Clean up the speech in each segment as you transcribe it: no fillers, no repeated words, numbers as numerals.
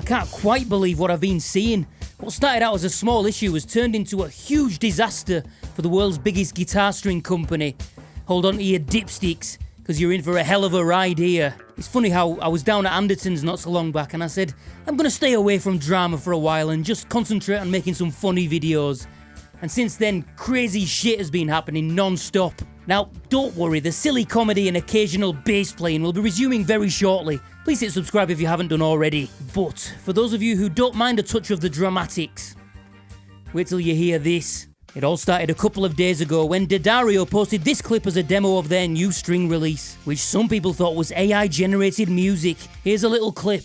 can't quite believe what I've been seeing. What started out as a small issue has turned into a huge disaster for the world's biggest guitar string company. Hold on to your dipsticks, because you're in for a hell of a ride here. It's funny how I was down at Anderton's not so long back and I said, I'm going to stay away from drama for a while and just concentrate on making some funny videos. And since then, crazy shit has been happening non-stop. Now, don't worry, the silly comedy and occasional bass playing will be resuming very shortly. Please hit subscribe if you haven't done already. But, for those of you who don't mind a touch of the dramatics, wait till you hear this. It all started a couple of days ago when D'Addario posted this clip as a demo of their new string release, which some people thought was AI-generated music. Here's a little clip.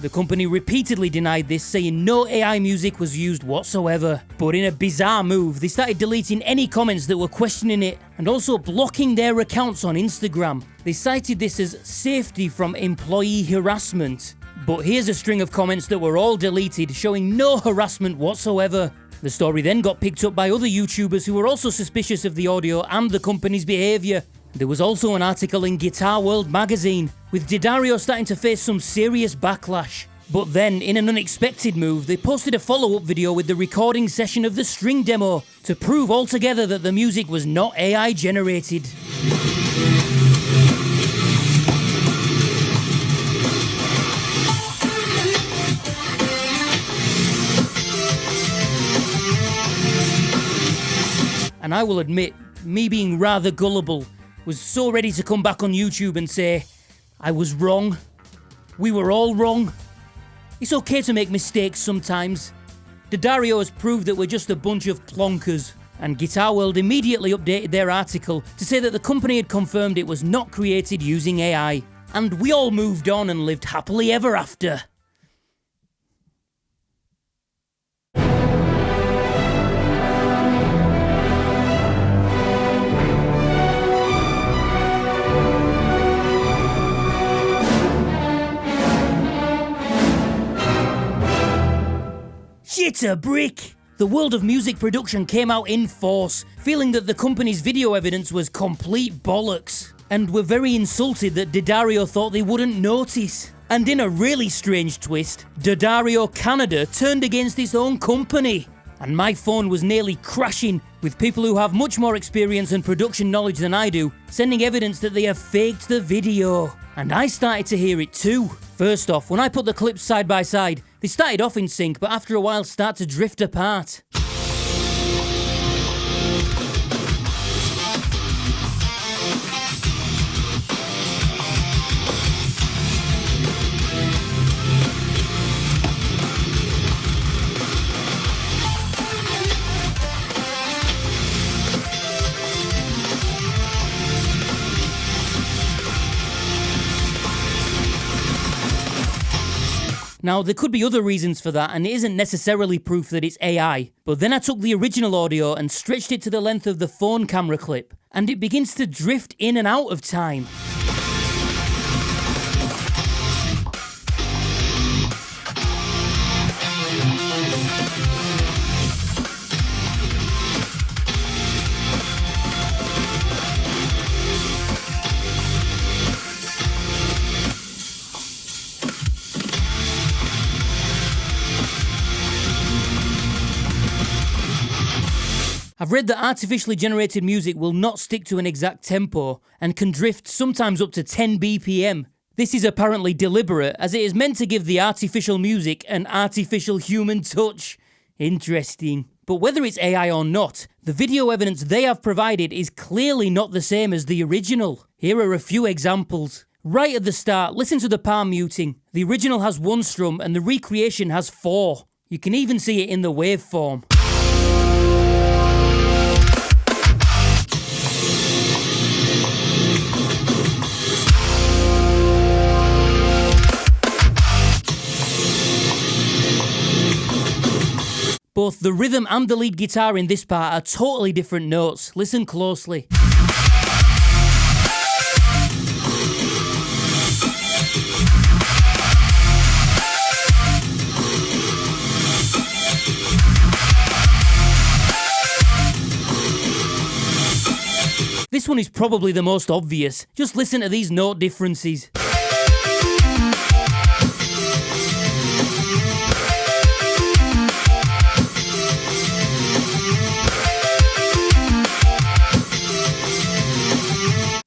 The company repeatedly denied this, saying no AI music was used whatsoever. But in a bizarre move, they started deleting any comments that were questioning it, and also blocking their accounts on Instagram. They cited this as safety from employee harassment. But here's a string of comments that were all deleted, showing no harassment whatsoever. The story then got picked up by other YouTubers who were also suspicious of the audio and the company's behaviour. There was also an article in Guitar World magazine, with D'Addario starting to face some serious backlash. But then, in an unexpected move, they posted a follow-up video with the recording session of the string demo to prove altogether that the music was not AI generated. And I will admit, me being rather gullible, was so ready to come back on YouTube and say, I was wrong. We were all wrong. It's okay to make mistakes sometimes. D'Addario has proved that we're just a bunch of plonkers. And Guitar World immediately updated their article to say that the company had confirmed it was not created using AI. And we all moved on and lived happily ever after. Shit a brick! The world of music production came out in force, feeling that the company's video evidence was complete bollocks, and were very insulted that D'Addario thought they wouldn't notice. And in a really strange twist, D'Addario Canada turned against its own company. And my phone was nearly crashing, with people who have much more experience and production knowledge than I do, sending evidence that they have faked the video. And I started to hear it too. First off, when I put the clips side by side, they started off in sync, but after a while start to drift apart. Now, there could be other reasons for that, and it isn't necessarily proof that it's AI. But then I took the original audio and stretched it to the length of the phone camera clip, and it begins to drift in and out of time. I've read that artificially generated music will not stick to an exact tempo and can drift sometimes up to 10 BPM. This is apparently deliberate, as it is meant to give the artificial music an artificial human touch. Interesting. But whether it's AI or not, the video evidence they have provided is clearly not the same as the original. Here are a few examples. Right at the start, listen to the palm muting. The original has 1 strum and the recreation has 4. You can even see it in the waveform. Both the rhythm and the lead guitar in this part are totally different notes. Listen closely. This one is probably the most obvious. Just listen to these note differences.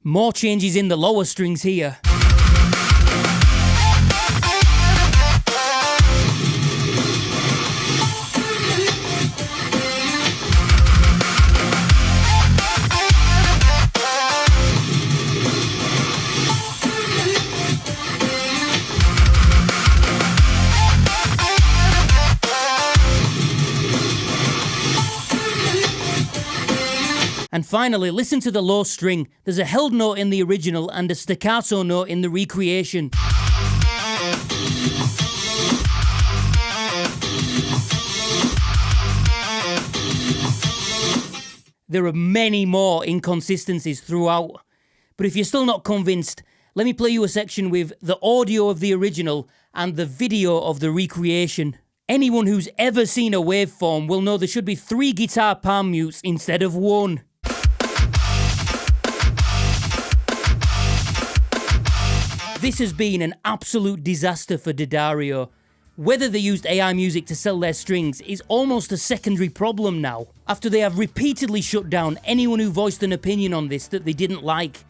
More changes in the lower strings here. And finally, listen to the low string. There's a held note in the original and a staccato note in the recreation. There are many more inconsistencies throughout. But if you're still not convinced, let me play you a section with the audio of the original and the video of the recreation. Anyone who's ever seen a waveform will know there should be 3 guitar palm mutes instead of 1. This has been an absolute disaster for D'Addario. Whether they used AI music to sell their strings is almost a secondary problem now, after they have repeatedly shut down anyone who voiced an opinion on this that they didn't like,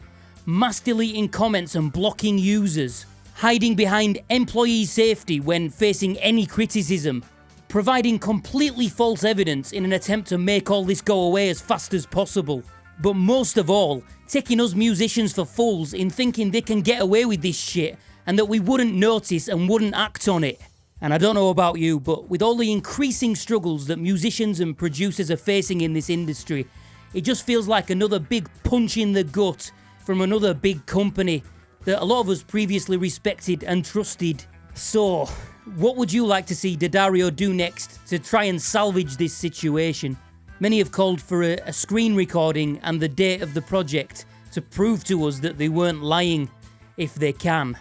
mass deleting comments and blocking users, hiding behind employee safety when facing any criticism, providing completely false evidence in an attempt to make all this go away as fast as possible. But most of all, taking us musicians for fools in thinking they can get away with this shit and that we wouldn't notice and wouldn't act on it. And I don't know about you, but with all the increasing struggles that musicians and producers are facing in this industry, it just feels like another big punch in the gut from another big company that a lot of us previously respected and trusted. So, what would you like to see D'Addario do next to try and salvage this situation? Many have called for a screen recording and the date of the project to prove to us that they weren't lying, if they can.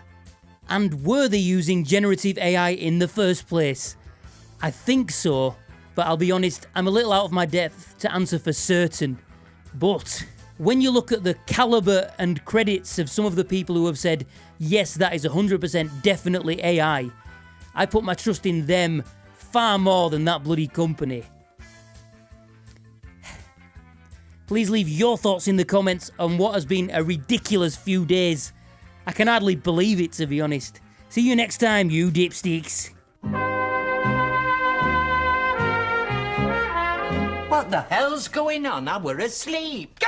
And were they using generative AI in the first place? I think so, but I'll be honest, I'm a little out of my depth to answer for certain. But when you look at the calibre and credits of some of the people who have said, yes, that is 100% definitely AI, I put my trust in them far more than that bloody company. Please leave your thoughts in the comments on what has been a ridiculous few days. I can hardly believe it, to be honest. See you next time, you dipsticks. What the hell's going on? I were asleep.